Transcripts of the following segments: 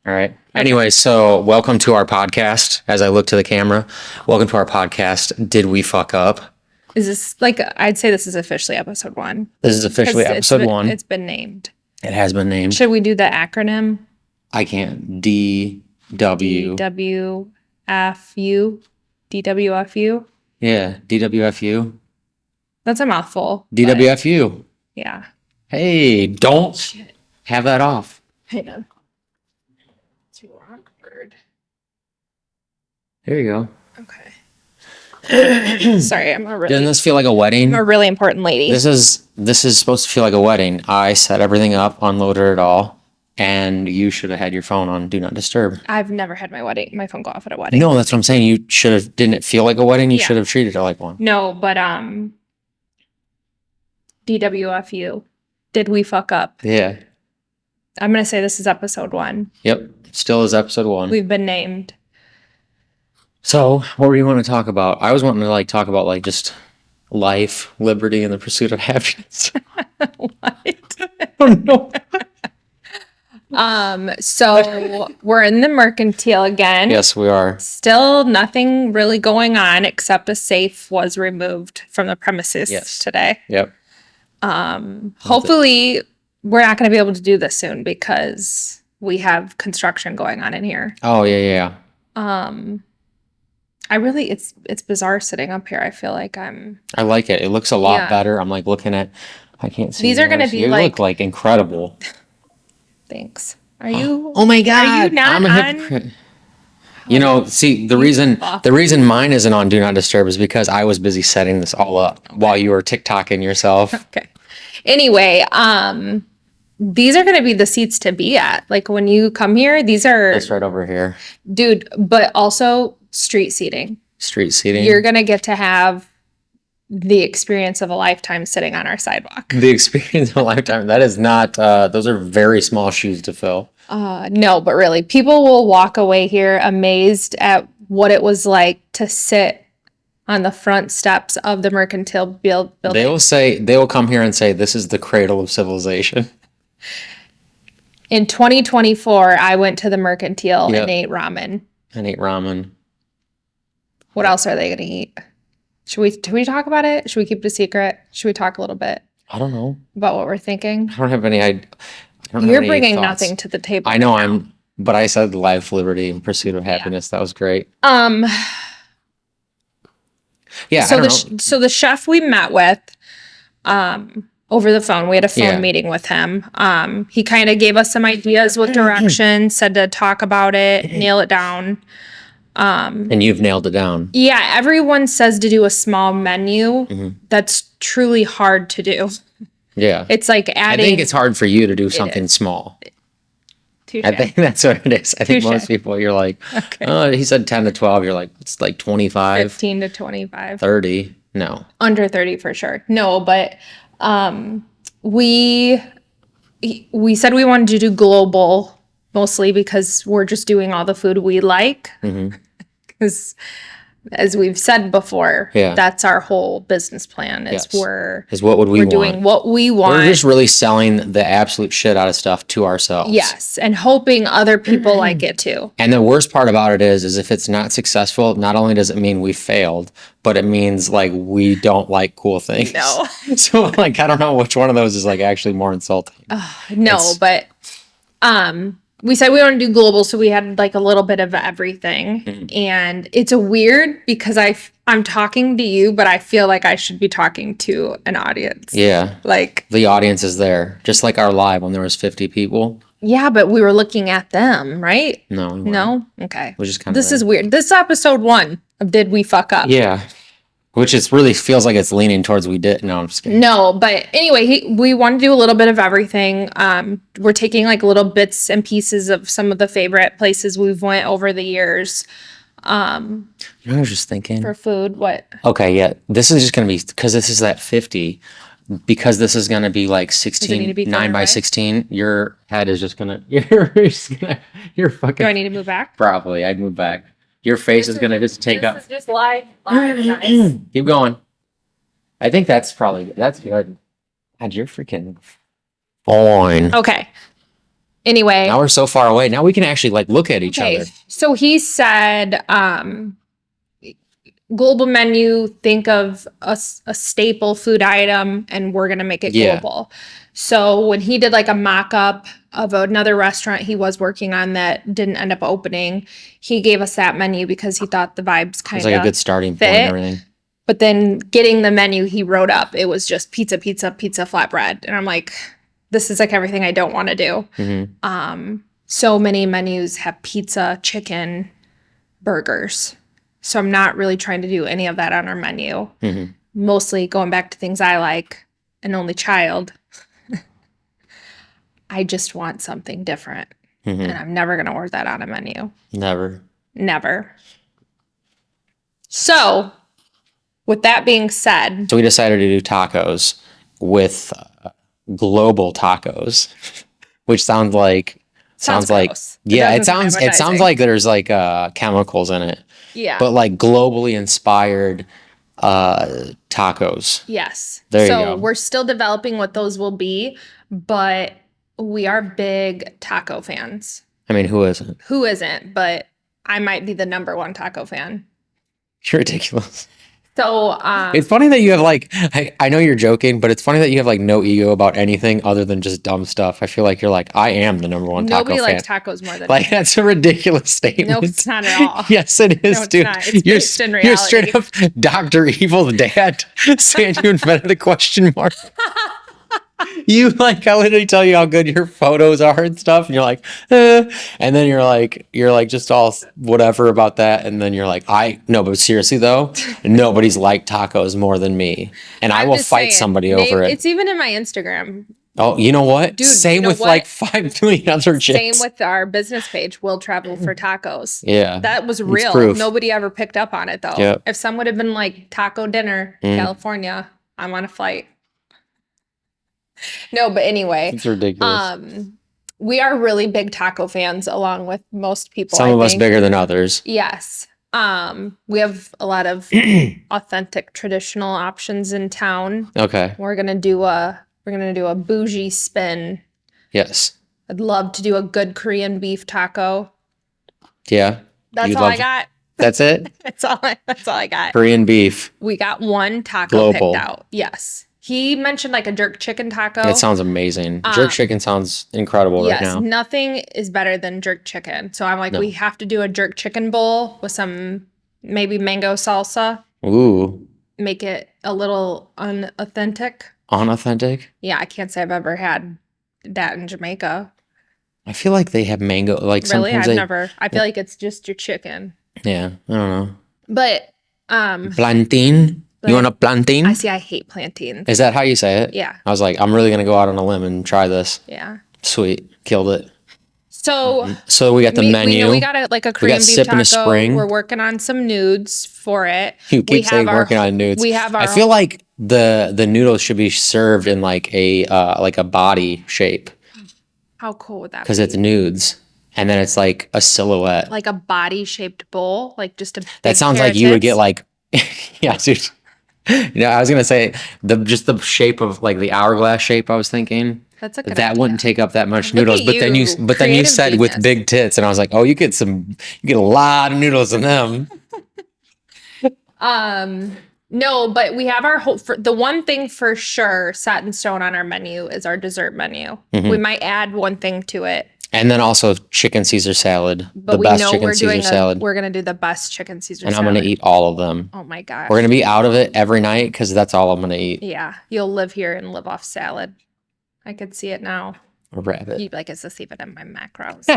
All right. Anyway, so welcome to our podcast. As I look to the camera, welcome to our podcast. Did we fuck up? Is this like, I'd say this is officially episode 1. This is officially episode 1. It's been named. It has been named. Should we do the acronym? I can't. DWFU. DWFU? Yeah, DWFU. That's a mouthful. DWFU. Yeah. Hey, don't have that off. Hang on. Too awkward. There you go. Okay. Sorry, Doesn't this feel like a wedding? I'm a really important lady. This is supposed to feel like a wedding. I set everything up, unloaded it all, and you should have had your phone on Do Not Disturb. I've never had my phone go off at a wedding. No, that's what I'm saying. You should have. Didn't it feel like a wedding? You Yeah. should have treated it like one. No, but DWFU. Did we fuck up? Yeah. I'm gonna say this is episode 1. Yep. Still is episode 1. We've been named. So, what do you want to talk about? I was wanting to just talk about just life, liberty, and the pursuit of happiness. What? Oh no. So we're in the mercantile again. Yes, we are. Still nothing really going on except a safe was removed from the premises today. Yep. Hopefully we're not going to be able to do this soon because we have construction going on in here. Oh yeah. It's bizarre sitting up here. I feel like I like it. It looks a lot better. I'm looking at. I can't see. These are going to be you look incredible. Thanks. Are you? Oh my God. Are you not I'm a on? hypocrite. See, the reason mine isn't on Do Not Disturb is because I was busy setting this all up while you were TikToking yourself. Okay. Anyway, these are going to be the seats to be at. Like when you come here, these are, That's right over here. dude, but also street seating. Street seating. You're going to get to have the experience of a lifetime sitting on our sidewalk. The experience of a lifetime. That is not, those are very small shoes to fill. No, but really, people will walk away here amazed at what it was like to sit on the front steps of the mercantile building. They will come here and say, this is the cradle of civilization. In 2024, I went to the mercantile Yep. and ate ramen. And ate ramen. What else are they going to eat? Should we talk about it? Should we keep it a secret? Should we talk a little bit I don't know. about what we're thinking? I don't have any idea. You're bringing nothing to the table. I know but I said life, liberty, and pursuit of happiness. That was great. Yeah. So the chef we met with, over the phone, we had a phone meeting with him. He kind of gave us some ideas with directions, said to talk about it, nail it down. And you've nailed it down. Yeah, everyone says to do a small menu. That's truly hard to do. Yeah. It's like adding. I think it's hard for you to do something small. Touché. I think that's what it is. I think Touché. most people, you're like, Okay. oh, he said 10 to 12. You're like, it's like 25, 15 to 25. 30. No. Under 30 for sure. No, but we said we wanted to do global mostly because we're just doing all the food we like. Because as we've said before, that's our whole business plan is What would we we're want? doing what we want. We're just really selling the absolute shit out of stuff to ourselves. Yes, and hoping other people like it too. And the worst part about it is if it's not successful, not only does it mean we failed, but it means we don't like cool things. No. So I don't know which one of those is actually more insulting. But we said we want to do global, so we had a little bit of everything. And it's weird because I'm talking to you, but I feel like I should be talking to an audience. Yeah. The audience is there, just like our live when there was 50 people. Yeah, but we were looking at them, right? No. We weren't. No? Okay. We're just kind of This is weird. This is episode 1 of Did We Fuck Up? Yeah. Which really feels like it's leaning towards we did. No, I'm just kidding. No, but anyway, we want to do a little bit of everything. We're taking little bits and pieces of some of the favorite places we've went over the years. I was just thinking. For food, what? Okay, yeah. This is just going to be, because this is that 50, because this is going to be 16, 9 by 16, your head is just going to, you're fucking. Do I need to move back? Probably, I'd move back. Your face is going to just take up. This is just live guys. Keep going. I think that's good. God, you're freaking fine. Okay. Anyway. Now we're so far away. Now we can actually like look at each other. So he said, global menu, think of a staple food item and we're going to make it global. So when he did like a mock-up of another restaurant he was working on that didn't end up opening, he gave us that menu because he thought the vibes kind of like a good starting point and everything. But then getting the menu he wrote up, it was just pizza, flatbread. And I'm like, this is like everything I don't want to do. Mm-hmm. So many menus have pizza, chicken, burgers. So I'm not really trying to do any of that on our menu. Mm-hmm. Mostly going back to things I like, an only child. I just want something different. Mm-hmm. And I'm never going to order that on a menu. Never. So with that being said. So we decided to do tacos with global tacos, which sounds like yeah, it sounds like there's like chemicals in it. Yeah. But like globally inspired tacos. Yes. There you go. So we're still developing what those will be, but we are big taco fans. I mean, who isn't? Who isn't? But I might be the number one taco fan. You're ridiculous. So it's funny that you have like I know you're joking, but it's funny that you have like no ego about anything other than just dumb stuff. I feel like you're like, I am the number one taco fan. Nobody likes tacos more than like me. That's a ridiculous statement. No, it's not at all. Yes, it is, no, dude. Not. It's based in reality. You're straight up Dr. Evil Dad saying you invented a question mark. You like, I literally tell you how good your photos are and stuff, and you're like, and then you're like just all whatever about that, and then you're like, no, but seriously though, nobody's liked tacos more than me, and I will fight somebody over it. It's even in my Instagram. Oh, you know what? Dude, same with like 5 million other chicks. Same with our business page, We'll Travel for Tacos. Yeah. That was real. Nobody ever picked up on it though. Yep. If someone had been like taco dinner, California, I'm on a flight. No, but anyway. It's ridiculous. We are really big taco fans along with most people. Some of us bigger than others. Yes. We have a lot of authentic traditional options in town. Okay. We're gonna do a bougie spin. Yes. I'd love to do a good Korean beef taco. Yeah. That's all I got. That's it? That's all I got. Korean beef. We got one taco picked out. Yes. He mentioned like a jerk chicken taco. It sounds amazing. Jerk chicken sounds incredible right now. Yes, nothing is better than jerk chicken. So I'm like, we have to do a jerk chicken bowl with some maybe mango salsa. Ooh. Make it a little unauthentic. Unauthentic? Yeah, I can't say I've ever had that in Jamaica. I feel like they have mango. Like really, sometimes I've never. I feel like it's just your chicken. Yeah, I don't know. But plantain. You want a plantain? I hate plantains. Is that how you say it? Yeah. I was like, I'm really gonna go out on a limb and try this. Yeah. Sweet, killed it. So we got the menu. We got a Korean beef sip taco. in a spring. We're working on some nudes for it. You keep saying working on nudes. We have our. I feel like the noodles should be served in like a body shape. How cool would that be? Because it's nudes. And then it's like a silhouette. Like a body shaped bowl? Like just a big That sounds like you would get like yeah, dude. I was gonna say the shape of like the hourglass shape. I was thinking that's a good that idea. Wouldn't take up that much noodles. But then you said with big tits, and I was like, oh, you get a lot of noodles in them. No, but we have our the one thing for sure set in stone on our menu is our dessert menu. Mm-hmm. We might add one thing to it. And then also chicken Caesar salad. But we know we're going to do the best chicken Caesar salad. And I'm going to eat all of them. Oh my gosh. We're going to be out of it every night because that's all I'm going to eat. Yeah. You'll live here and live off salad. I could see it now. A rabbit. You'd be like, is this even in my macros?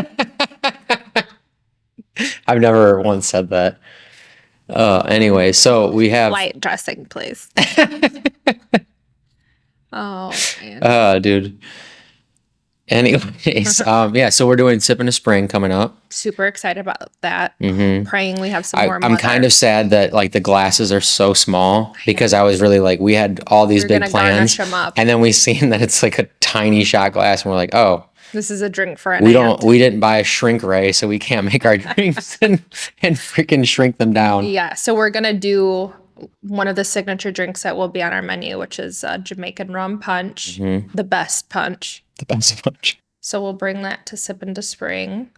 I've never once said that. Anyway, so we have... Light dressing, please. Oh, man. Dude. Anyways, yeah, so we're doing Sip in the Spring coming up. Super excited about that. Mm-hmm. Praying we have some more. I'm kind of sad that like the glasses are so small because I was really like, we had all these big plans, and then we seen that it's like a tiny shot glass, and we're like, oh, this is a drink for an we didn't buy a shrink ray, so we can't make our drinks and freaking shrink them down. Yeah, so we're gonna do one of the signature drinks that will be on our menu, which is Jamaican rum punch, the best punch. The best punch. So we'll bring that to Sip into Spring.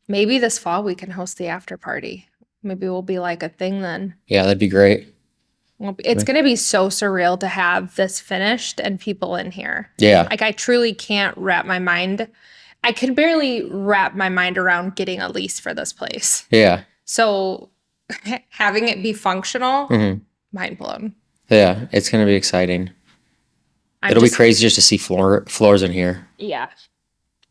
Maybe this fall we can host the after party. Maybe we'll be like a thing then. Yeah, that'd be great. It's going to be so surreal to have this finished and people in here. Yeah. Like, I truly can't wrap my mind. I could barely wrap my mind around getting a lease for this place. Yeah. So having it be functional, mind blown. Yeah, it's going to be exciting. It'll be crazy just to see floors in here. Yeah.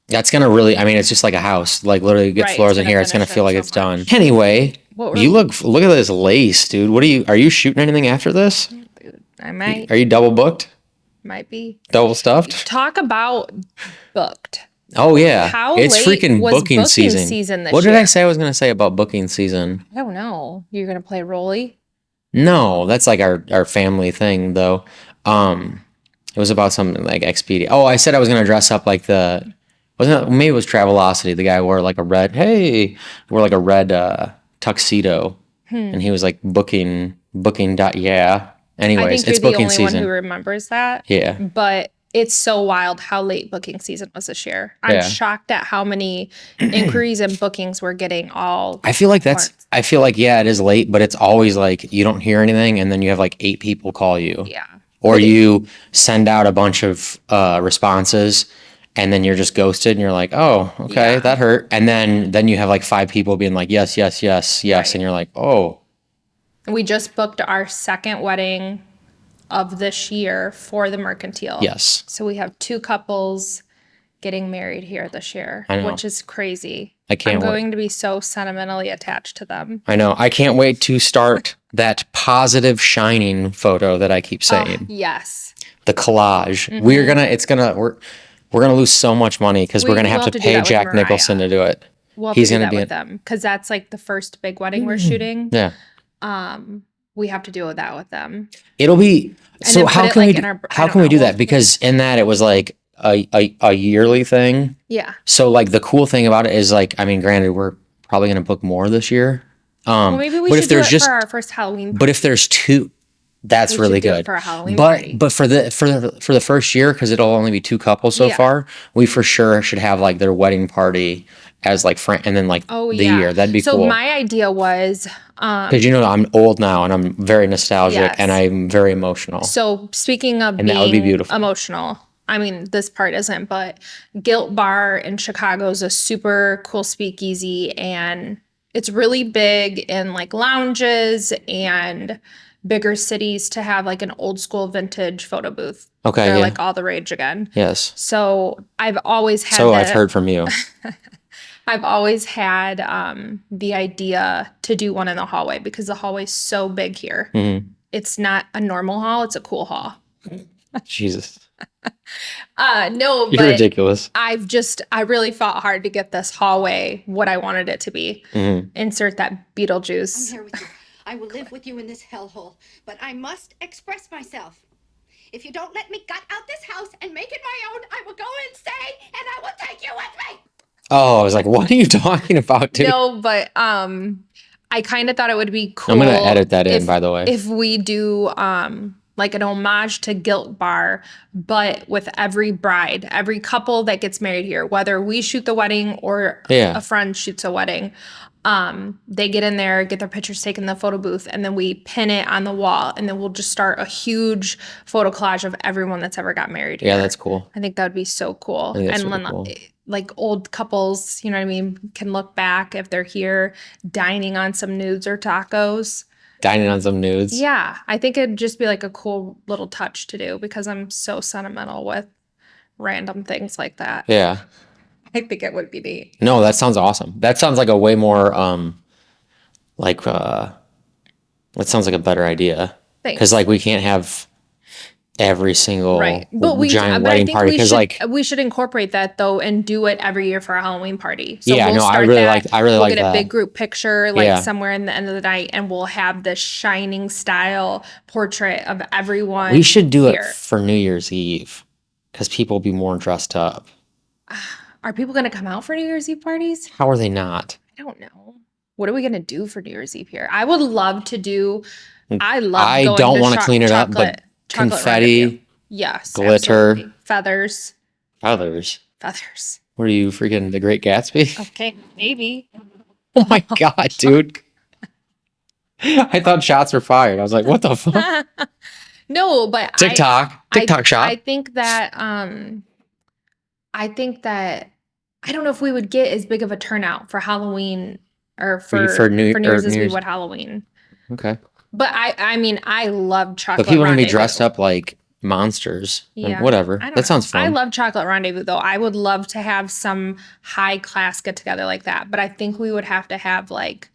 That's going to really, I mean, it's just like a house. Like, literally get floors in here. It's going to feel like it's done. Anyway, you look at this lace, dude. Are you shooting anything after this? Dude, I might. Are you double booked? Might be. Double stuffed? Talk about booked. Oh, yeah. How it's late freaking was booking season. This What year? did I say I was going to say about booking season? I don't know. You're going to play Rolly? No, that's like our family thing, though. It was about something like Expedia. Oh, I said I was going to dress up like maybe it was Travelocity. The guy wore like a red, tuxedo. And he was like booking. Yeah. Anyways, it's booking season. I think you're the only one who remembers that. Yeah. But it's so wild how late booking season was this year. I'm shocked at how many inquiries and bookings we're getting all. I feel like it is late, but it's always like you don't hear anything and then you have like 8 people call you. Yeah. Or you send out a bunch of responses and then you're just ghosted and you're like, oh, okay, that hurt. And then you have like 5 people being like, yes. Right. And you're like, oh. We just booked our second wedding of this year for the Mercantile. Yes. So we have 2 couples getting married here this year, which is crazy. I'm going to be so sentimentally attached to them. I know. I can't wait to start that positive shining photo that I keep saying. Yes. The collage. We're gonna lose so much money because we're gonna have to pay Jack Nicholson to do it. We'll have to do that with them because that's like the first big wedding we're shooting. Yeah. We have to do that with them. It'll be so. How can we do that? Because in that it was like a yearly thing. Yeah. So like the cool thing about it is like, I mean, granted, we're probably gonna book more this year. Well, maybe we should do it for our first Halloween party. But if there's 2, that's really good. For a Halloween party. But for the first year, because it'll only be 2 couples so far, we for sure should have like their wedding party as like and then like the year. That'd be cool. So my idea was because I'm old now and I'm very nostalgic and I'm very emotional. So speaking of being that would be beautiful. Emotional, I mean this part isn't, but Guilt Bar in Chicago is a super cool speakeasy and it's really big in like lounges and bigger cities to have like an old school vintage photo booth. Okay. They're like all the rage again. Yes. So I've always had I've heard from you. I've always had the idea to do one in the hallway because the hallway's so big here. Mm-hmm. It's not a normal hall, it's a cool hall. Jesus. No, you're ridiculous. I really fought hard to get this hallway what I wanted it to be. Mm-hmm. Insert that Beetlejuice. I'm here with you. I will live with you in this hellhole, but I must express myself. If you don't let me gut out this house and make it my own, I will go insane and I will take you with me. Oh, I was like, what are you talking about, dude? No, but I kind of thought it would be cool. I'm gonna edit that in, by the way. If we do like an homage to Guilt Bar, but with every bride, every couple that gets married here, whether we shoot the wedding or a friend shoots a wedding, they get in there, get their pictures taken in the photo booth, and then we pin it on the wall, and then we'll just start a huge photo collage of everyone that's ever got married here. Yeah, that's cool. I think that would be so cool. And cool. Like old couples, you know what I mean, can look back if they're here dining on some nudes or tacos. Dining on some nudes. Yeah, I think it'd just be like a cool little touch to do because I'm so sentimental with random things like that. Yeah. I think it would be neat. No, that sounds awesome. That sounds like a way more that sounds like a better idea. Because like we can't have every single giant wedding party because like we should incorporate that though and do it every year for a Halloween party. So I really like that. We'll get a big group picture somewhere in the end of the night and we'll have this shining style portrait of everyone. We should do it for New Year's Eve because people will be more dressed up. Are people going to come out for New Year's Eve parties? How are they not? I don't know. What are we going to do for New Year's Eve here? I would love to do. I don't want to clean it up, but confetti, yes, glitter, absolutely. Feathers. feathers. What are you, freaking The Great Gatsby? Okay, maybe. Oh my God, dude. I thought shots were fired. I was like, what the fuck? No, but TikTok shop. I think that I don't know if we would get as big of a turnout for Halloween or for New Year's as New we Year's. would Halloween. Okay. But I mean, I love chocolate. But people are gonna be rendezvous. dressed up like monsters. And Yeah. whatever. I don't That know. sounds fun. I love chocolate rendezvous though. I would love to have some high class get together like that. But I think we would have to have like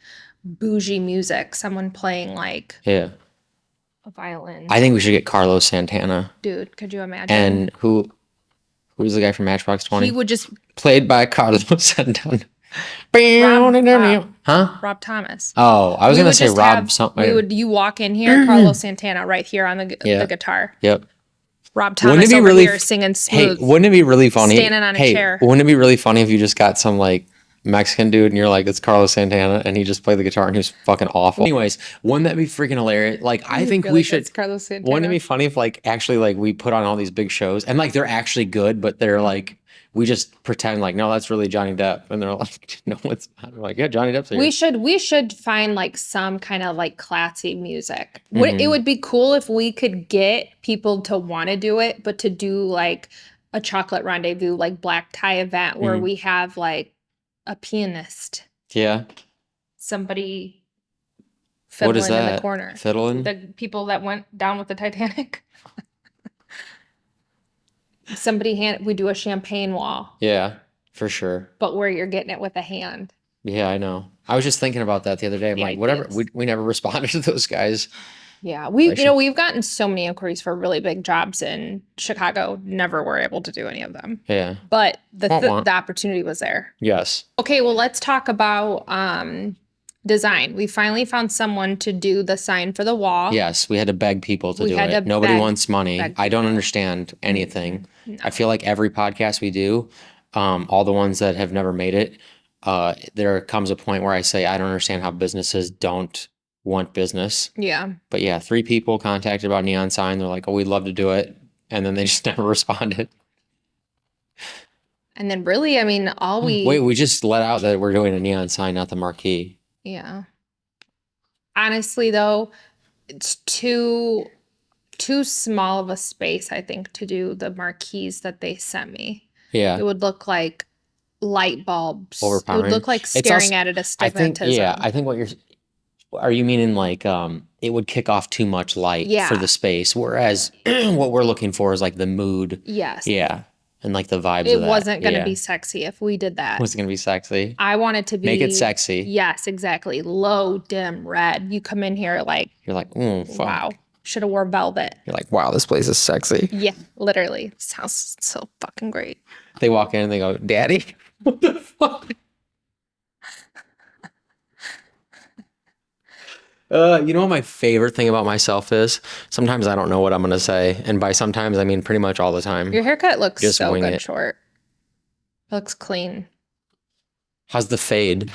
bougie music, someone playing like Yeah. a violin. I think we should get Carlos Santana. Dude, could you imagine? And who's the guy from Matchbox 20? He would just Played by Carlos Santana. Huh? Rob Thomas. Oh, I was We gonna would say just Rob have- something. You walk in here, Carlos Santana right here on the Yeah. guitar. Yep. Rob Thomas over here singing smooth. Hey, wouldn't it be really funny? Standing on a chair. Wouldn't it be really funny if you just got some like Mexican dude and you're like, it's Carlos Santana, and he just played the guitar and he was fucking awful. Anyways, wouldn't that be freaking hilarious? Like, I think we should. Carlos Santana. Wouldn't it be funny if like actually like we put on all these big shows and like they're actually good, but they're like we just pretend like no, that's really Johnny Depp, and they're like no, it's not. We're like yeah, Johnny Depp's here. We should find like some kind of like classy music. It would be cool if we could get people to want to do it, but to do like a chocolate rendezvous, like black tie event where we have like a pianist, Yeah. somebody What is fiddling in that? the corner. Fiddling? The people that went down with the Titanic. We do a champagne wall, Yeah, for sure. but where you're getting it with a hand. Yeah, I know. I was just thinking about that the other day. I'm The like, whatever. ideas. We never responded to those guys. Yeah, Like we've gotten so many inquiries for really big jobs in Chicago. Never were able to do any of them, Yeah. but Wah, wah. the opportunity was there. Yes. Okay, well, let's talk about design. We finally found someone to do the sign for the wall. Yes, we had to beg people to We do had it. to Nobody beg- wants money. beg I don't understand anything. No. I feel like every podcast we do, all the ones that have never made it, there comes a point where I say I don't understand how businesses don't want business. Yeah. But yeah, 3 people contacted about neon sign. They're like, "Oh, we'd love to do it," and then they just never responded. And then really, I mean, Wait, we just let out that we're doing a neon sign, not the marquee. Yeah. Honestly, though, it's too small of a space, I think, to do the marquees that they sent me. Yeah. It would look like light bulbs. It Overpowering. would look like It's staring also- at it I think, astigmatism. yeah, I think are you meaning like, it would kick off too much light Yeah. for the space, whereas what we're looking for is like the mood. Yes. Yeah. And like the vibes It of that. wasn't going to Yeah. be sexy if we did that. It wasn't going to be sexy. I want it to be. Make it sexy. Yes, exactly. Low, dim red. You come in here like, You're like, fuck. wow, should have wore velvet. You're like, wow, this place is sexy. Yeah, literally. Sounds so fucking great. They walk in and they go, Daddy? What the fuck? You know what my favorite thing about myself is? Sometimes I don't know what I'm going to say. And by sometimes, I mean pretty much all the time. Your haircut looks Just so wing good it. short. It looks clean. How's the fade?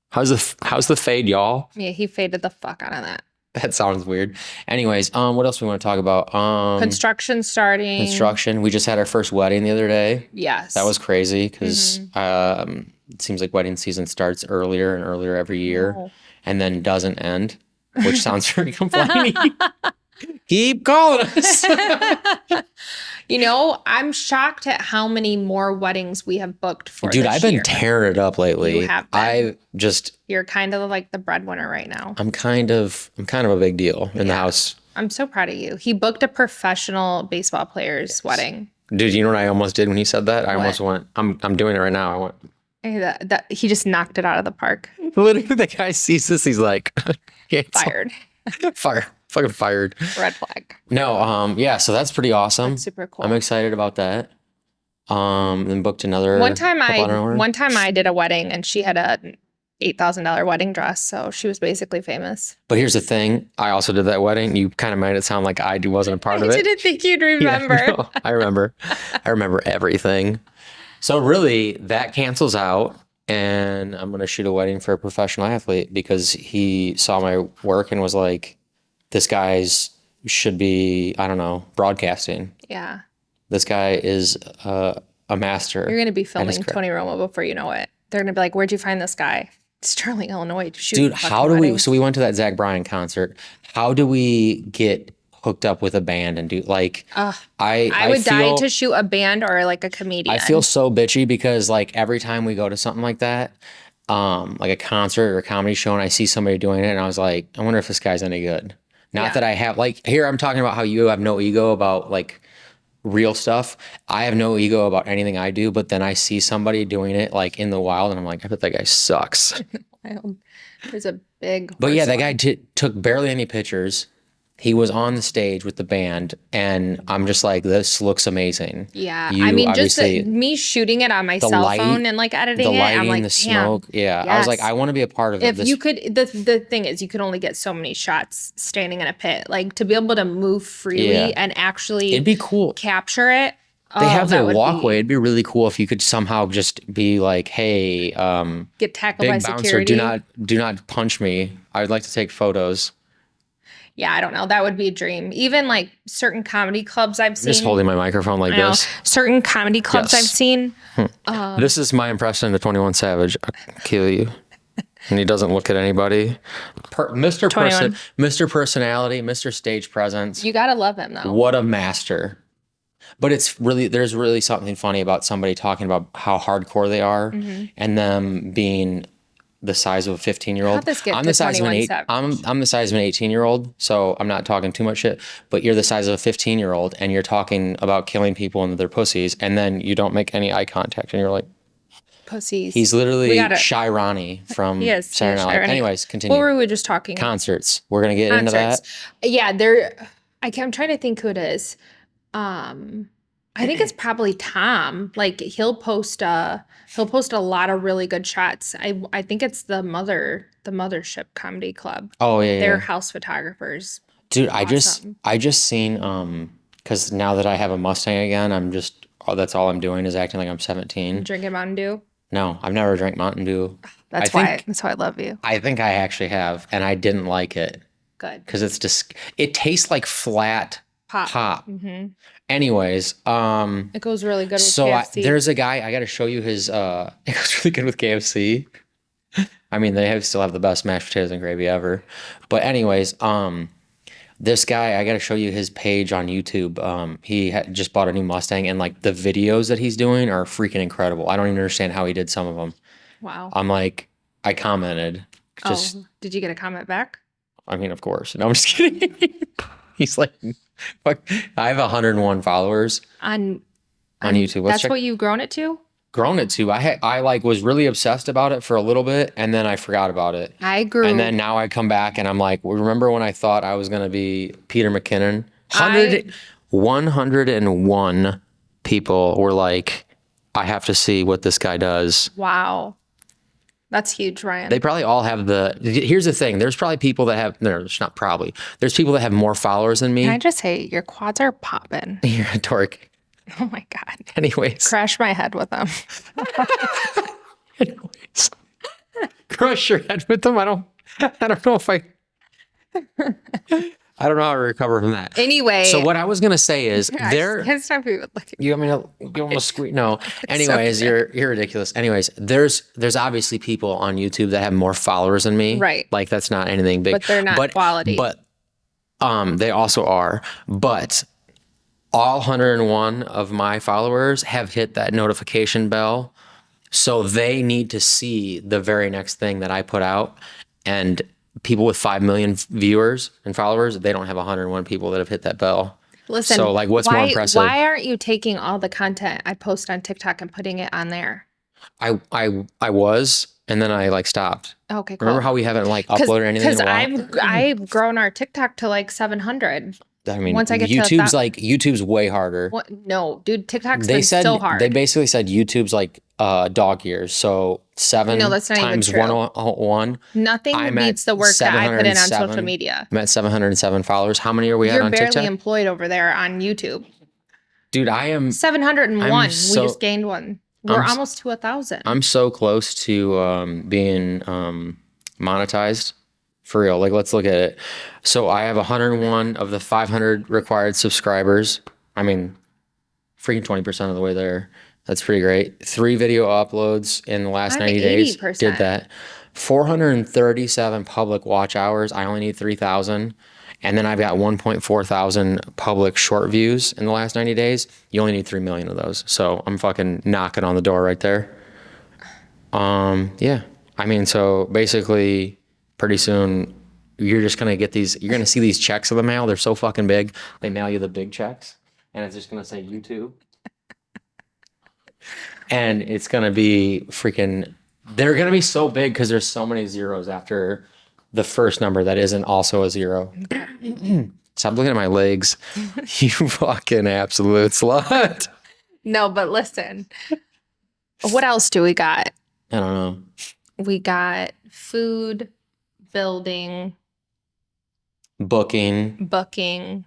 How's the fade, y'all? Yeah, he faded the fuck out of that. That sounds weird. Anyways, what else we want to talk about? Construction starting. Construction. We just had our first wedding the other day. Yes. That was crazy because it seems like wedding season starts earlier and earlier every year Oh. and then doesn't end, which sounds very complaining. Keep calling us. You know, I'm shocked at how many more weddings we have booked for Dude, this I've been year. tearing it up lately. You have been. I just You're kind of like the breadwinner right now. I'm kind of a big deal in the house. I'm so proud of you. He booked a professional baseball player's wedding. Dude, you know what I almost did when he said that? I What? almost went, I'm doing it right now. I went, Hey, that he just knocked it out of the park. literally the guy sees this, he's like, cancel. Fired. Fucking fired. Red flag. No, yeah, so that's pretty awesome. That's super cool. I'm excited about that. Then booked another One time couple other orders. I did a wedding and she had a $8,000 wedding dress, so she was basically famous. But here's the thing, I also did that wedding. You kind of made it sound like I wasn't a part of I it. didn't think you'd Yeah, remember. no, I remember. I remember everything. So really, that cancels out, and I'm gonna shoot a wedding for a professional athlete because he saw my work and was like, "This guy's should be, I don't know, broadcasting. Yeah. This guy is a master. You're going to be at his filming craft. Tony Romo before you know it. They're going to be like, where'd you find this guy? Sterling, Illinois. Dude, how do we, so we went to that Zach Bryan concert. How do we get hooked up with a band and do like, I would die to shoot a band or like a comedian. I feel so bitchy because like every time we go to something like that, like a concert or a comedy show and I see somebody doing it and I was like, I wonder if this guy's any good. Not that I have, like, here I'm talking about how you have no ego about like real stuff. I have no ego about anything I do, but then I see somebody doing it like in the wild and I'm like, I bet that guy sucks. There's a big. But yeah, that guy took barely any pictures. He was on the stage with the band, and I'm just like, this looks amazing. Yeah, You I mean, just obviously- me shooting it on my cell phone and like editing the it, lighting, I'm like, the damn. smoke. Yeah, I was like, I want to be a part of If this. you could, the thing is, you could only get so many shots standing in a pit. Like to be able to move freely Yeah. and actually It'd be cool. capture it. They have their walkway. It'd be really cool if you could somehow just be like, hey, get tackled by big bouncer, security. do not punch me. I would like to take photos. Yeah, I don't know. That would be a dream. Even like certain comedy clubs I've seen. Just holding my microphone like I know. this. Certain comedy clubs Yes. I've seen. This is my impression of 21 Savage. I'll kill you. And he doesn't look at anybody. Mr. 21. Mr. Personality, Mr. Stage Presence. You gotta love him though. What a master. But it's really, there's really something funny about somebody talking about how hardcore they are and them being the size of a 15-year-old. How'd this get I'm to the size of an 21 Savage? I'm the size of an 18-year-old, so I'm not talking too much shit, but you're the size of a 15-year-old and you're talking about killing people and their pussies and then you don't make any eye contact and you're like, Pussies. he's literally We gotta- Shy Ronnie from He is. Saturday Night Shy Live. Ronnie. Anyways, continue. What were we just talking about? Concerts. We're going to get into that. Yeah, I'm trying to think who it is. I think it's probably Tom. Like he'll post a lot of really good shots. I think it's the Mothership Comedy Club. Oh, yeah, They're yeah. house photographers. Dude, Awesome. I just seen because now that I have a Mustang again, that's all I'm doing is acting like I'm 17. Drinking Mountain Dew. No, I've never drank Mountain Dew. That's why I love you. I think I actually have, and I didn't like it Good. because it tastes like flat pop. Mm-hmm. Anyways, It goes really good with so KFC. there's a guy, I got to show you his. It goes really good with KFC. I mean, still have the best mashed potatoes and gravy ever. But anyways, this guy, I got to show you his page on YouTube. He just bought a new Mustang, and like the videos that he's doing are freaking incredible. I don't even understand how he did some of them. Wow. I'm like, I commented. Did you get a comment back? I mean, of course. No, I'm just kidding. He's like, fuck. I have 101 followers On YouTube. Let's that's check. what you've grown it to? Grown it to. I like was really obsessed about it for a little bit, and then I forgot about it. I grew. And then now I come back and I'm like, well, remember when I thought I was gonna be Peter McKinnon? 101 people were like, I have to see what this guy does. Wow. That's huge, Ryan. They probably all have here's the thing. There's probably people that have, no, it's not probably. There's people that have more followers than me. Can I just say your quads are popping? You're a dork. Oh my God. Anyways. Crash my head with them. Anyways. Crush your head with them. I don't know if I don't know how to recover from that. Anyway. So what I was gonna say is Can't stop you looking. you want me to give them a squeak? No. Anyways, you're ridiculous. Anyways, there's obviously people on YouTube that have more followers than me. Right. Like that's not anything big. But they're not quality. But they also are. But all 101 of my followers have hit that notification bell. So they need to see the very next thing that I put out. And people with 5 million viewers and followers, they don't have 101 people that have hit that bell. Listen. So like what's more impressive? Why aren't you taking all the content I post on TikTok and putting it on there? I was, and then I like stopped. Okay, cool. Remember how we haven't like uploaded anything in a while? Because I've grown our TikTok to like 700. I mean, once I get to YouTube's way harder. What? No, dude, TikTok's been so hard. They basically said YouTube's like dog years. So 7 No, that's not even times true. 101. Nothing I'm at beats the work that I put in on 707. social media. I'm at 707 followers. How many are we at You're on barely TikTok? employed over there on YouTube. Dude, I am. 701. so- We just gained one. We're I'm almost to 1,000. I'm so close to being monetized. For real, like let's look at it. So I have 101 of the 500 required subscribers. I mean, freaking 20% of the way there. That's pretty great. 3 video uploads in the last I'm 90 days. 80%. Did that. 437 public watch hours. I only need 3,000. And then I've got 1.4 thousand public short views in the last 90 days. You only need 3 million of those. So I'm fucking knocking on the door right there. Yeah. I mean, so basically pretty soon you're just going to get these, you're going to see these checks in the mail. They're so fucking big. They mail you the big checks and it's just going to say YouTube. And it's going to be freaking, they're going to be so big because there's so many zeros after the first number that isn't also a 0. Stop looking at my legs. You fucking absolute slut. No, but listen. What else do we got? I don't know. We got food, building, Booking, booking.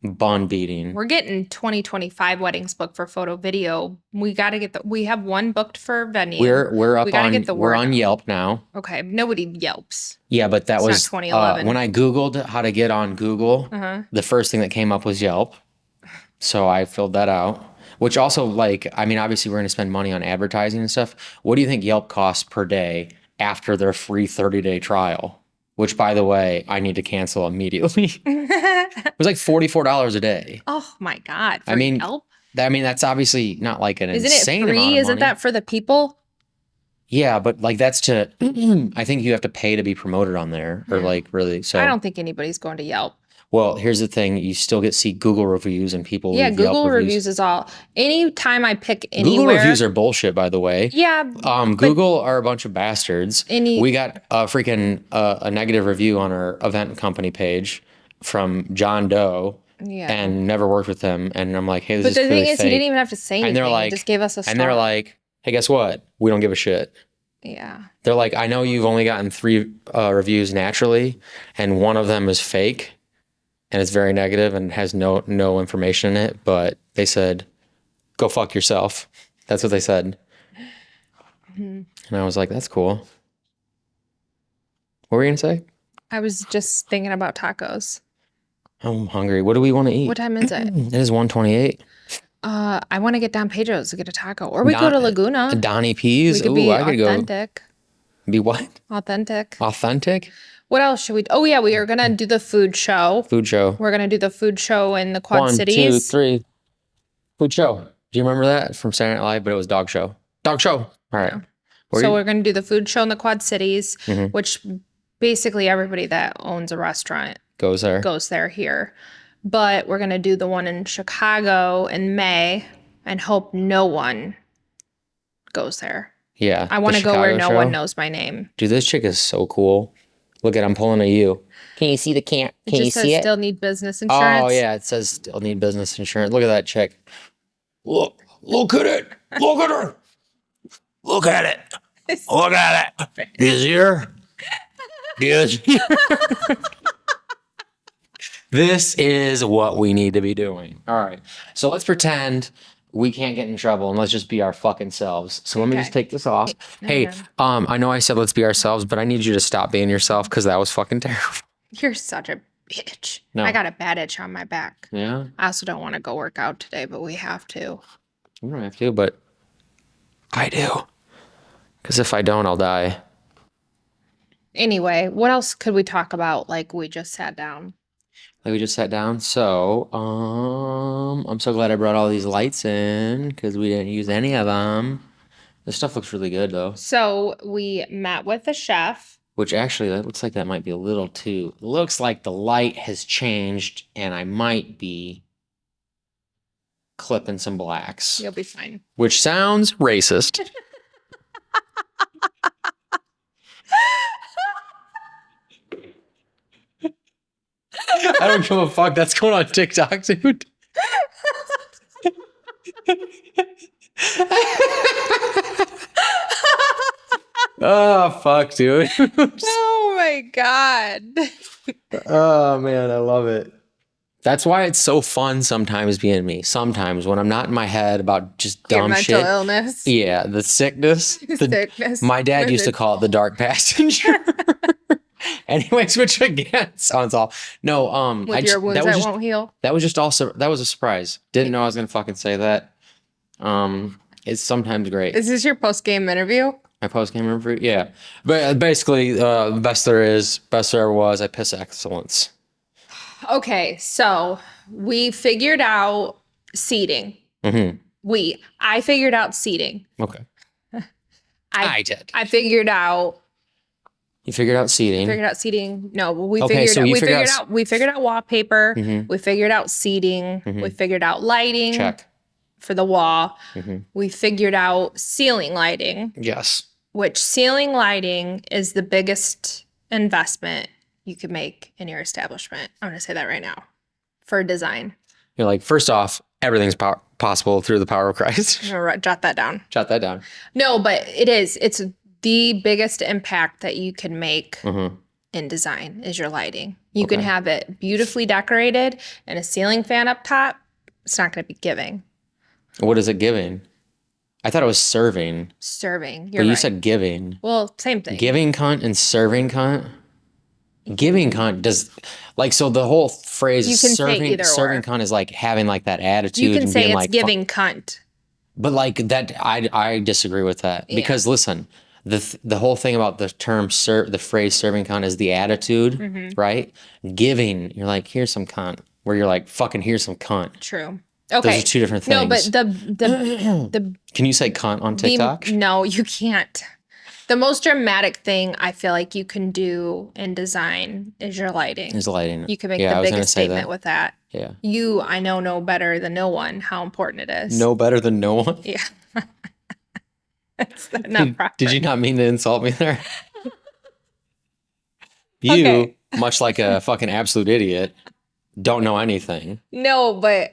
bun beating. We're getting 2025 weddings booked for photo video. We got to get we have one booked for venue. We're up We gotta on get the we're word on out. Yelp now. Okay, nobody Yelps. Yeah, but that It's not was 2011. when I Googled how to get on Google, the first thing that came up was Yelp. So I filled that out. Which also, like, I mean, obviously we're going to spend money on advertising and stuff. What do you think Yelp costs per day after their free 30-day trial? Which, by the way, I need to cancel immediately. It was like $44 a day. Oh my God. For I mean, Yelp? That's obviously not like an Isn't insane it free? amount of Isn't money. that for the people? Yeah, but like that's to, I think you have to pay to be promoted on there or like really. So I don't think anybody's going to Yelp. Well, here's the thing. You still see Google reviews and people Yeah, leave Yelp Google reviews is all. Anytime I pick anywhere. Google reviews are bullshit, by the way. Yeah. Google are a bunch of bastards. Any- We got a freaking a negative review on our event company page from John Doe. Yeah. And never worked with him. And I'm like, hey, this But is the clearly thing is, he fake. didn't even have to say anything. And they're He like, just gave us a star. and they're like, hey, guess what? We don't give a shit. Yeah. They're like, I know you've only gotten 3 reviews naturally, and one of them is fake, and it's very negative and has no information in it. But they said, go fuck yourself. That's what they said. And I was like, that's cool. What were you gonna say? I was just thinking about tacos. I'm hungry. What do we want to eat? What time is it? It is 1:28. I want to get Don Pedro's to get a taco. Or we go to Laguna. Donnie P's. We could Ooh, be I could go. authentic. Be what? Authentic. Authentic? What else should we? Oh yeah, we are gonna do the food show. Food show. We're gonna do the food show in the Quad 1, 2, Cities. 3. Food show. Do you remember that from Saturday Night Live? But it was dog show. Dog show. All right. So we're gonna do the food show in the Quad Cities, Mm-hmm. which basically everybody that owns a restaurant goes there. goes there here. But we're gonna do the one in Chicago in May and hope no one goes there. Yeah. I want the to go where Chicago no show. one knows my name. Dude, this chick is so cool. Look at, I'm pulling a U. Can you see the Can It you just says see it? still need business insurance. Oh yeah, it says still need business insurance. Look at that chick. Look at it. Look at her. Look at it. Look at it. Do you see her? Do you see her? This is what we need to be doing. All right. So let's pretend we can't get in trouble and let's just be our fucking selves. So let me just take this off. Hey, I know I said let's be ourselves, but I need you to stop being yourself because that was fucking terrible. You're such a bitch. No. I got a bad itch on my back. Yeah. I also don't want to go work out today, but we have to. You don't have to, but I do. Because if I don't, I'll die. Anyway, what else could we talk about? Like we just sat down. Like we just sat down. So, I'm so glad I brought all these lights in because we didn't use any of them. This stuff looks really good though. So we met with the chef. Which actually, that looks like that might be a little too. Looks like the light has changed and I might be clipping some blacks. You'll be fine. Which sounds racist. I don't give a fuck. That's going on TikTok, dude. Oh, fuck, dude. Oh my God. Oh, man, I love it. That's why it's so fun sometimes being me. Sometimes when I'm not in my head about just Your dumb mental shit. illness. Yeah, the sickness. Sickness. My dad used to call it the dark passenger. Anyways, which again sounds all no. With your wounds that won't heal. That was just also that was a surprise. Didn't know I was gonna fucking say that. It's sometimes great. Is this your post-game interview? My post game review, yeah. But basically, best there is, best there ever was. I piss excellence. Okay, so we figured out seating. I figured out seating. Okay. I did. I figured out You figured out seating. No, we Okay, figured so out you we figured figured out out we figured out wallpaper. We figured out seating. We figured out lighting Check. for the wall. We figured out ceiling lighting, Yes. which ceiling lighting is the biggest investment you could make in your establishment. I'm going to say that right now for design. You're like, first off, everything's possible through the power of Christ. I'm going to jot that down. Jot that down. No, but it is. It's the biggest impact that you can make in design is your lighting. You can have it beautifully decorated and a ceiling fan up top. It's not going to be giving. What is it giving? I thought it was serving. Serving. But You're you right. said giving. Well, same thing. Giving cunt and serving cunt? Giving cunt does, like, so the whole phrase You can say serving either serving or. cunt is like having like that attitude. You can and say being it's like, giving cunt. But like that, I disagree with that because listen, the whole thing about the term the phrase serving cunt is the attitude, right? Giving, you're like, here's some cunt, where you're like, fucking here's some cunt. True. Okay. Those are two different things. No, but the Can you say cunt on TikTok? no, you can't. The most dramatic thing I feel like you can do in design is your lighting. Is lighting. You can make I the was gonna biggest say statement with that. Yeah. You, I know better than no one how important it is. No better than no one. Yeah. That's not proper. Did you not mean to insult me there? You, Okay. much like a fucking absolute idiot, don't know anything. No, but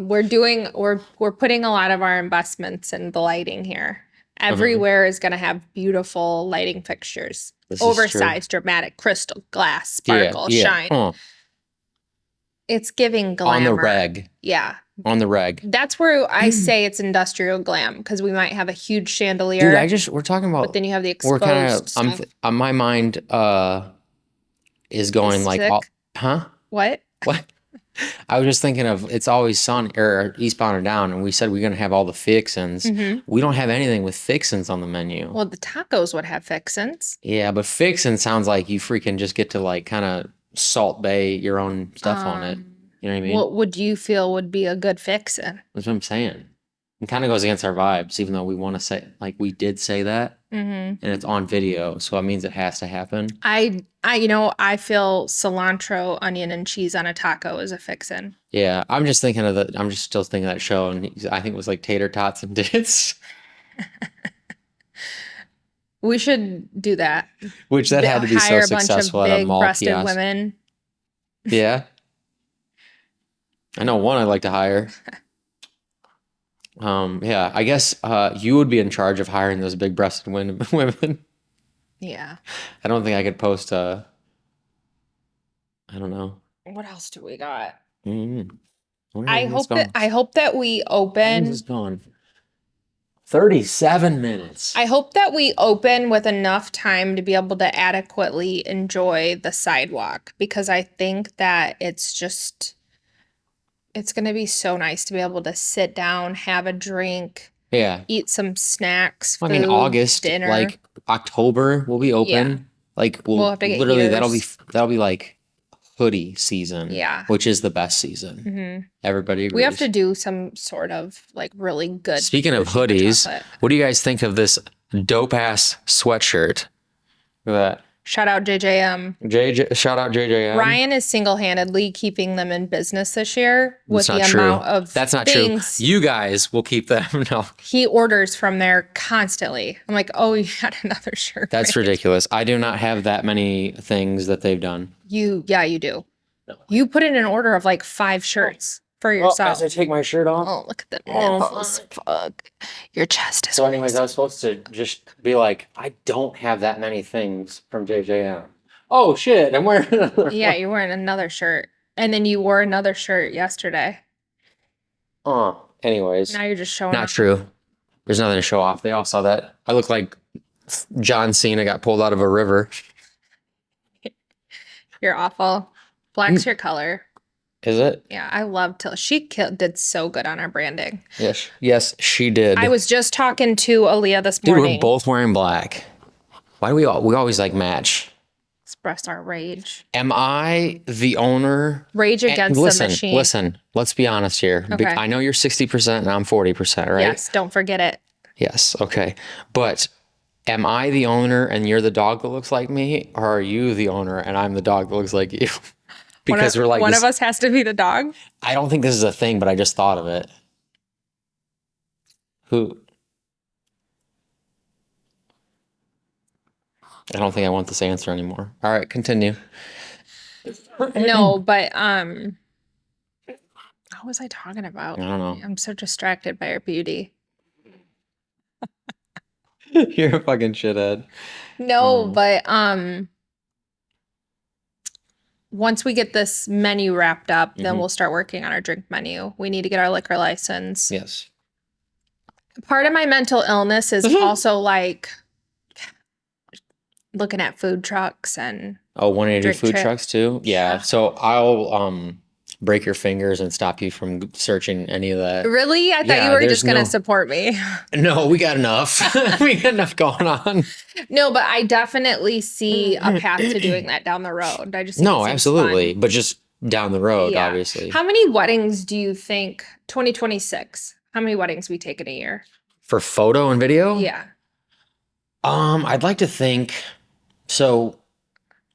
we're putting a lot of our investments in the lighting here. Everywhere is going to have beautiful lighting fixtures. This is Oversized, dramatic, crystal, glass, sparkle, shine. It's giving glamour. On the reg. Yeah. On the reg. That's where I say it's industrial glam because we might have a huge chandelier. Dude, we're talking about. But then you have the We're exposed kind of. stuff. My mind is going like, Aesthetic? huh? What? What? I was just thinking of it's always sun or eastbound or down, and we said we're gonna have all the fixins. We don't have anything with fixins on the menu. Well, the tacos would have fixins. Yeah, but fixin sounds like you freaking just get to like kind of Salt Bay your own stuff on it. You know what I mean? What would you feel would be a good fixin? That's what I'm saying. It kind of goes against our vibes, even though we want to say like we did say that, and it's on video, so it means it has to happen. I feel cilantro, onion, and cheese on a taco is a fixin. Yeah, I'm just thinking of I'm just still thinking of that show, and I think it was like tater tots and dits, We should do that. which that had to be so Hire a bunch successful of at a mall big-breasted kiosk. women. Yeah, I know one I'd like to hire. Yeah, I guess you would be in charge of hiring those big-breasted women. Yeah. I don't think I could post I don't know. What else do we got? Mm-hmm. I hope that we open. This is gone. 37 minutes. I hope that we open with enough time to be able to adequately enjoy the sidewalk because I think that it's going to be so nice to be able to sit down, have a drink, Yeah. eat some snacks, I mean, food, August, dinner. like October will be open. Yeah. Like We'll have to get literally yours. that'll be like hoodie season. Yeah. Which is the best season. Everybody agrees. We have to do some sort of like really good. Speaking of sushi hoodies, chocolate. what do you guys think of this dope ass sweatshirt? Look at Shout out JJM. that. Shout out JJM. Ryan is single-handedly keeping them in business this year with That's not the true. amount of That's not things true. You guys will keep them. No. he orders from there constantly. I'm like, oh, you got another shirt. That's right? ridiculous. I do not have that many things that they've done. You do. No. You put in an order of like 5 shirts for yourself. as I take my shirt off. Oh, look at the nipples. Fuck. Your chest is. So, anyways, I was supposed to just be like, I don't have that many things from JJM. Oh shit! I'm wearing another. Yeah, you're wearing another shirt, and then you wore another shirt yesterday. Anyways, Now you're just showing. not off. true. There's nothing to show off. They all saw that. I look like John Cena got pulled out of a river. You're awful. Black's your color. Is it? Yeah, I love Tilly. Did so good on our branding. Yes, she did. I was just talking to Aaliyah this Dude, morning. we're both wearing black. Why do we always like match? Express our rage. Am I the owner? Rage against the machine. Listen, let's be honest here. Okay. I know you're 60% and I'm 40%, right? Yes, don't forget it. Yes, okay. But am I the owner and you're the dog that looks like me? Or are you the owner and I'm the dog that looks like you? Because we're like one this, of us has to be the dog. I don't think this is a thing, but I just thought of it. Who? I don't think I want this answer anymore. All right, continue. No, but what was I talking about? I don't know. I'm so distracted by our beauty. You're a fucking shithead. No, but once we get this menu wrapped up, then we'll start working on our drink menu. We need to get our liquor license. Yes. Part of my mental illness is also like looking at food trucks and Oh, 180 drink food trip. trucks too? Yeah. So I'll break your fingers and stop you from searching any of that. Really? I thought Yeah, you were there's just gonna no- support me. No, we got enough. We got enough going on. No, but I definitely see a path to doing that down the road. I just think it No, seems absolutely. fun. But just down the road, Yeah. obviously. How many weddings do you think 2026? How many weddings we take in a year? For photo and video? Yeah. I'd like to think so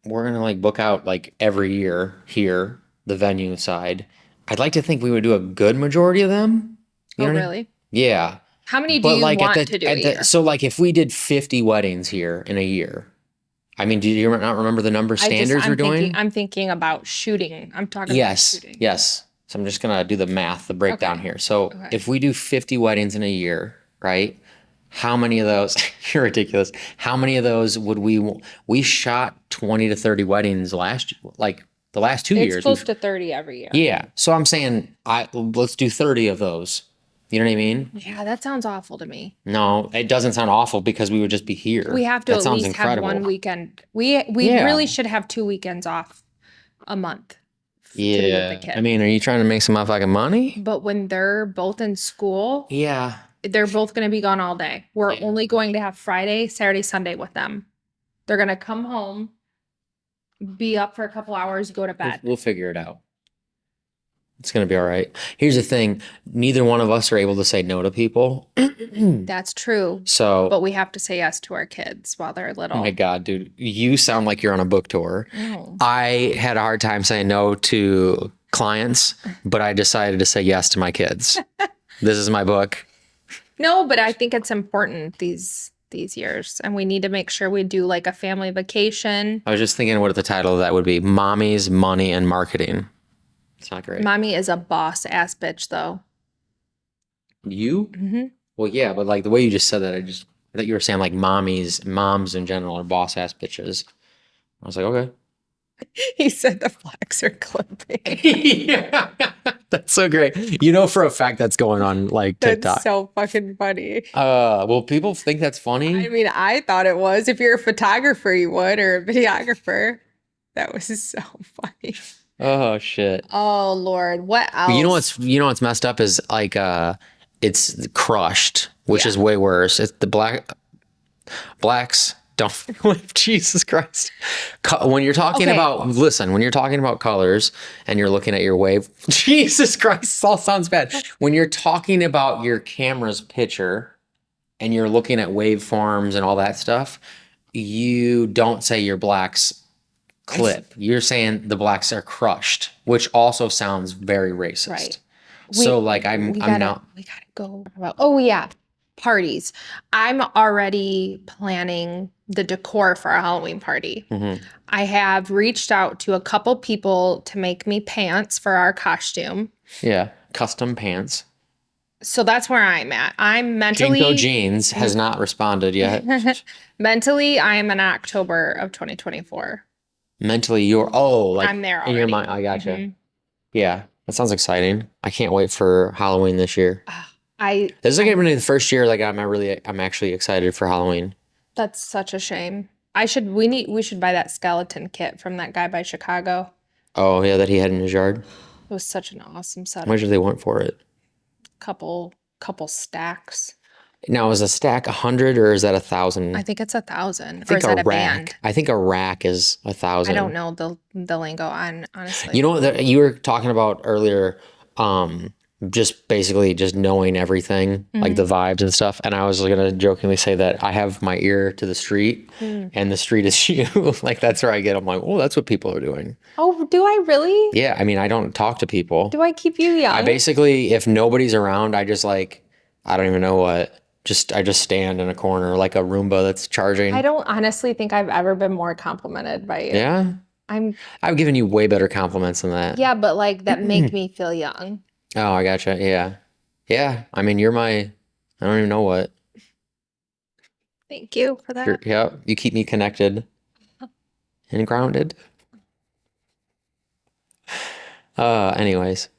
we're gonna like book out like every year here, the venue side. I'd like to think we would do a good majority of them. You Oh, know what I- really? Yeah. How many do you want to do a year? so like if we did 50 weddings here in a year, I mean, do you not remember the number standards we're doing? I'm thinking about shooting. I'm talking Yes, about shooting. yes. So I'm just gonna do the math, the breakdown Okay. here. So Okay. if we do 50 weddings in a year, right? How many of those? You're ridiculous. How many of those would we shot 20 to 30 weddings like the last 2 years? It's close to 30 every year. Yeah. So I'm saying let's do 30 of those. You know what I mean? Yeah, that sounds awful to me. No, it doesn't sound awful because we would just be here. We have to That at sounds least incredible. have one weekend. We Yeah. really should have 2 weekends off a month. To be with Yeah. the kids. I mean, are you trying to make some motherfucking money? But when they're both in school, Yeah. they're both going to be gone all day. We're Yeah. only going to have Friday, Saturday, Sunday with them. They're going to come home, be up for a couple hours, go to bed. We'll figure it out. It's going to be all right. Here's the thing. Neither one of us are able to say no to people. That's true. So, But we have to say yes to our kids while they're oh little. my God, dude, you sound like you're on a book tour. No. I had a hard time saying no to clients, but I decided to say yes to my kids. This is my book. No, but I think it's important these years, and we need to make sure we do like a family vacation. I was just thinking what the title of that would be. Mommy's Money and Marketing. It's not great. Mommy is a boss ass bitch, though. You? Hmm. Well, yeah, but like the way you just said that, I thought you were saying like moms in general are boss ass bitches. I was like, okay. He said the flags are clipping. Yeah, that's so great. You know for a fact that's going on like TikTok. That's so fucking funny. Well, people think that's I funny. mean, I thought it was. If you're a photographer, you would, or a videographer. That was so funny. Oh shit. Oh Lord, what else? You know what's messed up is like it's crushed, which Yeah. is way worse. It's the blacks don't Jesus Christ. When you're talking Okay. about when you're talking about colors and you're looking at your wave, Jesus Christ, this all sounds bad. When you're talking about your camera's picture and you're looking at waveforms and all that stuff, you don't say your blacks clip. You're saying the blacks are crushed, which also sounds very racist. Right. So like I'm we gotta now go about. Oh yeah, parties. I'm already planning the decor for our Halloween party. Mhm. I have reached out to a couple people to make me pants for our costume. yeah, custom pants. So that's where I'm at. I'm mentally Jinko Jeans has not responded yet. mentally I am in October of 2024. Mentally, you're like I'm there in your already. mind. I gotcha. Mhm. Yeah, that sounds exciting. I can't wait for Halloween this year. I This is like gonna be the first year like I'm actually excited for Halloween. That's such a shame. We should buy that skeleton kit from that guy by Chicago. Oh yeah, that he had in his yard. It was such an awesome How setup. much do they want for it? Couple stacks. Now, is a stack 100 or is that 1,000? I think it's 1,000. I Or think is that a rack. band? I think a rack is 1,000. I don't know the lingo on honestly. You know that you were talking about earlier, just basically just knowing everything, like the vibes and stuff. And I was gonna jokingly say that I have my ear to the street, and the street is you. Like that's where I get. I'm like, oh, that's what people are doing. Oh, do I really? Yeah, I mean, I don't talk to people. Do I keep you young? I basically, if nobody's around, I just like, I don't even know what. I just stand in a corner like a Roomba that's charging. I don't honestly think I've ever been more complimented by you. Yeah, I've given you way better compliments than that. Yeah, but like that make me feel young. Oh, I gotcha. Yeah. Yeah. I mean, you're my, I don't even know what. Thank you for that. Yeah. You keep me connected and grounded. Anyways.